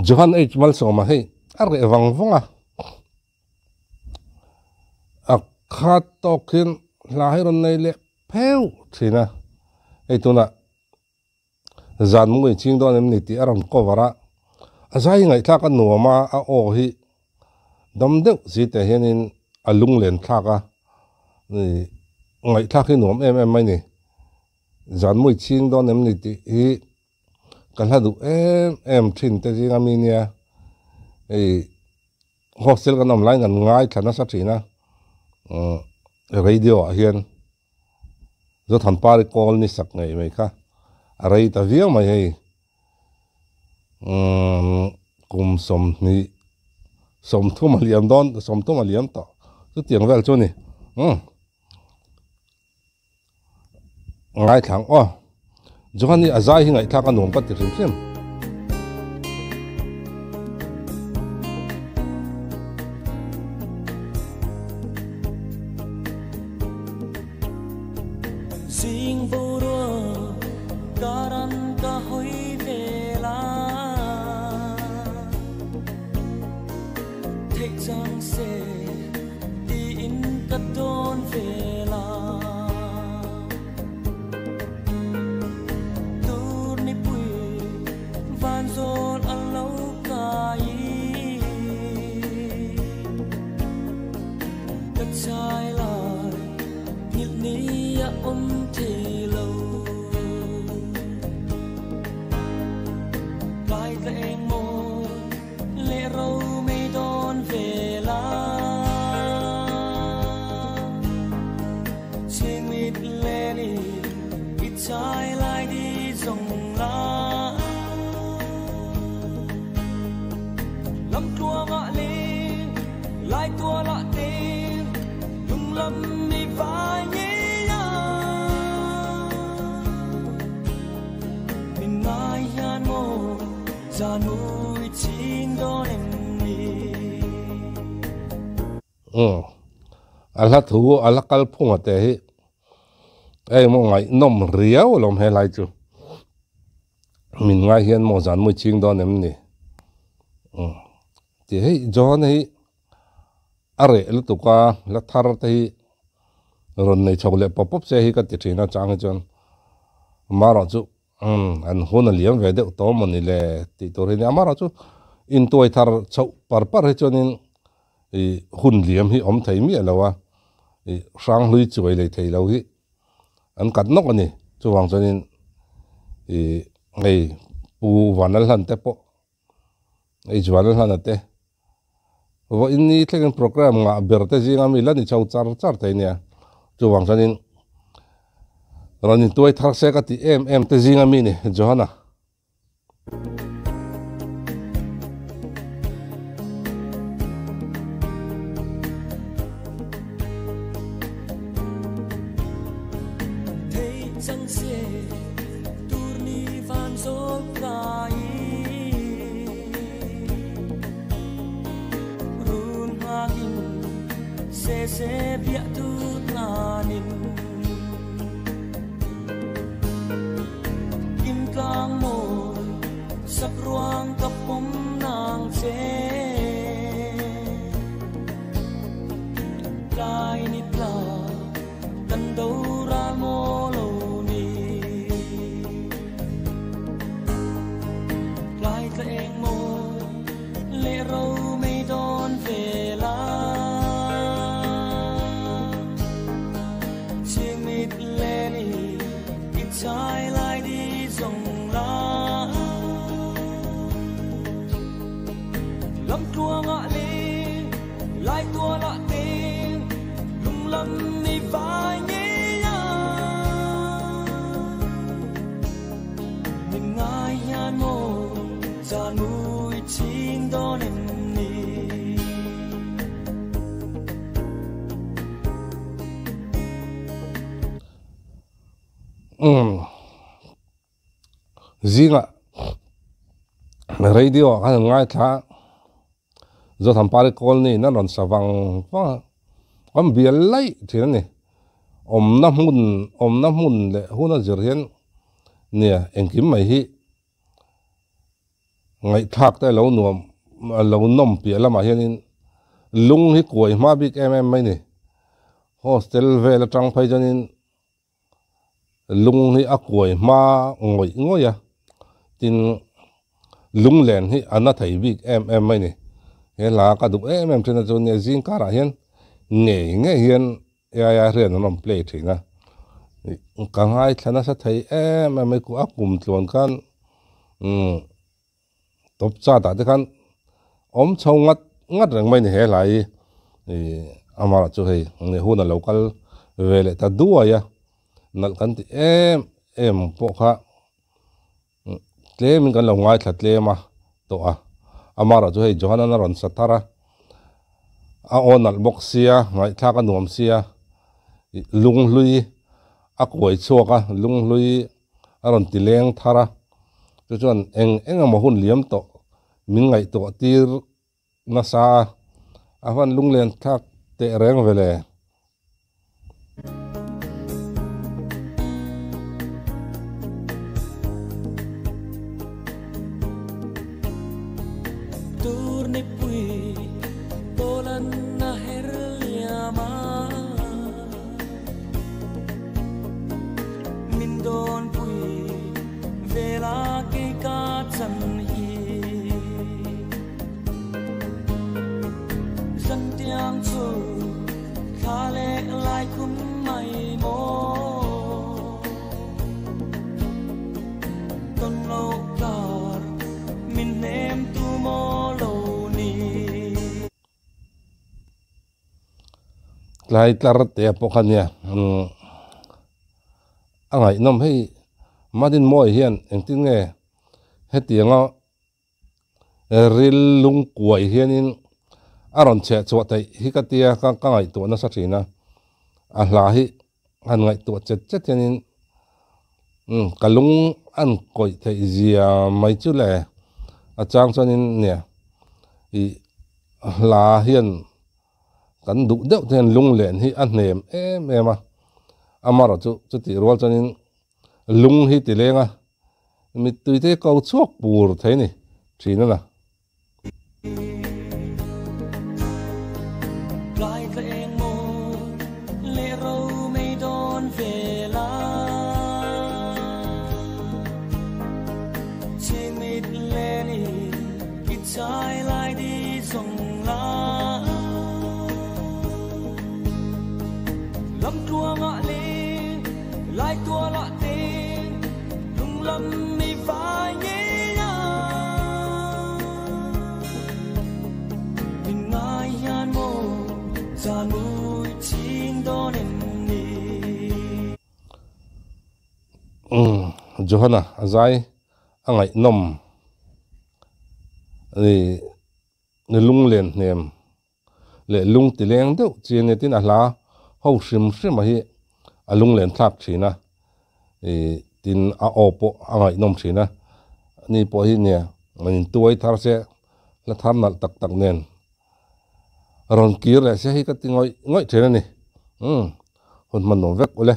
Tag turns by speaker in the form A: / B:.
A: Johan H. Malsoma hey are evangvonga akatokin lahiron naile peu thina eituna zanmui chingdo nemniti aram kovara azai ngai thaka nuama a o hi damdeu zite hianin alunglen thaka ni ngai thaki nuam mai ni zanmui chingdo nemniti hi kalhadu em thin te jinga minia ei hostel kan online kan ngai thana sa thina radio hian zo than pari call ni sak ngai mai kha arai ta via mai hei kum som ni som thu maliam don som thu maliam to chu tiang vel chu ni ngai thang Johani azai hingai thaka nom pat rim sim
B: sing boro karan ka hoi vela thek jang se ti in ka don vela zon allo kai ka chai lai nil ni ya thi lo kai ta eng mo le ro me don vela ching mit le ni i chai lai di zong la tua ngã lên lại tua lạ tên lung lâm mi vai nhé ya mình mai yan mo ra nuôi chín đó em mi
A: ala thu ala kal phunga te hi ei mo ngai nom riau lom he lai chu min ngai hian mo zan mu ching do nem ni ti hei John hi are lu tuka la thar te hi ron nei chogle pop se hi ka ti thina chang chon maro chu an hona liam ve de to moni le ti to ri amaro chu in toi thar chau par he chonin i hun liam hi om thai mi alawa i sang hlui chuai le thei lo hi an kat nok ani chu wang chonin i ngei pu wanal han te po ei jwanal han ate wo inni thleng program nga berte jinga mi lani chau char te nia chu wang chanin rani toi thak se ka ti em te jinga mi ni Johana
B: thei chang se turni van zo kai se bia tu nanin kim kang mo sak ruang kapom nang che kai ni pla kan do ra mo lo ni kai ka eng mo le ro me don vela chai lai đi dòng la lâm tua ngã lên lại tua lạ tên lung lâm mi vai nhé ya mình ai yan mo ra nuôi chín đó nên ni
A: zinga radio kan ngai tha zo tham pare call ni na ron sawang wa am bial lai thina ni om na mun le huna jerhen nia engkim mai hi ngai thak te lo nuam lo nom pi lama hianin lung hi koi ma bik mai ni hostel vel atang phai janin lung hi a koi ma ngoi ya tin lung len hi ana thai bik mai ni he la ka du tena chon ne jing kara hian nge hian ya rian nom play thina ka ngai thana sa thai mai ku akum tlon kan top cha ta de kan om chau ngat rang mai ni he lai amara chu hei ne huna local vele ta duwa ya nal kan ti po kha tle min kan lo ngai thla tle ma to amara chu hei johana na ron satara a onal boxia ngai thla ka nuam sia lung lui a koi choka lung lui aron tileng thara chu chuan eng ma hun liam to min ngai to tir na sa awan lunglen thak te reng vele
B: tur ni pui tolan na herliama min don pui vela ke ka chan hi dân tiếng chu kha le lai kum mai mo ton lo kar min nem tu mo lo ni
A: lai tlar te pokhania angai nom hei madin moi hian engtin nge hetianga ril lung kuai hianin aron che chuwa tai hikatia ka ngai to na sa thina a hla hi an ngai to chet hianin kalung an koi thei zia mai chu le a chang chonin ne I hla hian kan du deuh ten lung len hi a hnem ema amara chu ti rol chonin lung hi ti lenga mi tuite ko chuak pur theini thina na
B: lai ka eng mo le ro me don vela che mit le ni ki chai lai di song la lam tua ngạ le lai tua la te lung lam mi vai nhé ya min ngai yan mo za mui chin don en ni
A: Johanna azai angai nom ni lung len hnem le lung ti leng deuh chine tin a hla ho hrim a hi a lung len thak thina tin a opo angai nom thina ni po hi ne manin tuai thar se la thar nal tak nen ron kir le se hi ka ti ngoi thena ni hun man no vek ole